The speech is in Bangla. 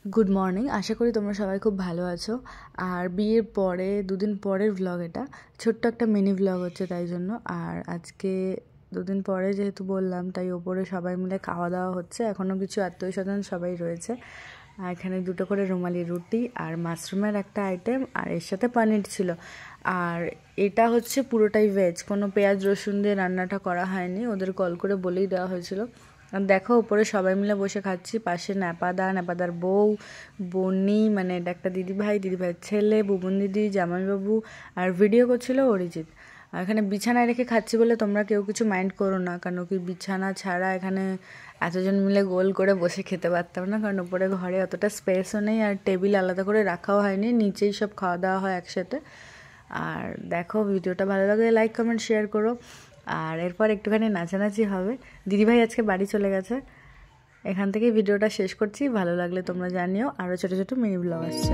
Good morning. আশা করি তোমরা সবাই খুব ভালো আছো। আর বিয়ের পরে দুদিন পরের ভ্লগ, এটা ছোট্ট একটা মিনি ভ্লগ হচ্ছে তাই জন্য। আর আজকে দুদিন পরে যেহেতু বললাম, তাই ওপরে সবাই মিলে খাওয়া দাওয়া হচ্ছে। এখনও কিছু আত্মীয় স্বজন সবাই রয়েছে। আর এখানে 2টো করে রুমালি রুটি আর মাশরুমের একটা আইটেম, আর এর সাথে পনির ছিল। আর এটা হচ্ছে পুরোটাই ভেজ, কোনো পেঁয়াজ রসুন দিয়ে রান্নাটা করা হয়নি, ওদের কল করে বলেই দেওয়া হয়েছিল। আর দেখো উপরে সবাই মিলে বসে খাচ্ছি, পাশে নেপাদার বউ, বনি, মানে এটা একটা দিদিভাইয়ের ছেলে, বুবন দিদি, জামাইবাবু, আর ভিডিও করছিল অরিজিৎ। আর এখানে বিছানায় রেখে খাচ্ছি বলে তোমরা কেউ কিছু মাইন্ড করো না, কারণ কি বিছানা ছাড়া এখানে এতজন মিলে গোল করে বসে খেতে পারতাম না, কারণ উপরে ঘরে অতটা স্পেসও নেই, আর টেবিল আলাদা করে রাখাও হয়নি, নিচেই সব খাওয়া দাওয়া হয় একসাথে। আর দেখো, ভিডিওটা ভালো লাগলে লাইক কমেন্ট শেয়ার করো। আর এরপর একটুখানি নাচানাচি হবে। দিদিভাই আজকে বাড়ি চলে গেছে। এখান থেকে ভিডিওটা শেষ করছি, ভালো লাগলে তোমরা জানিও। আরও ছোটো ছোটো মিনি ব্লগ আসছে।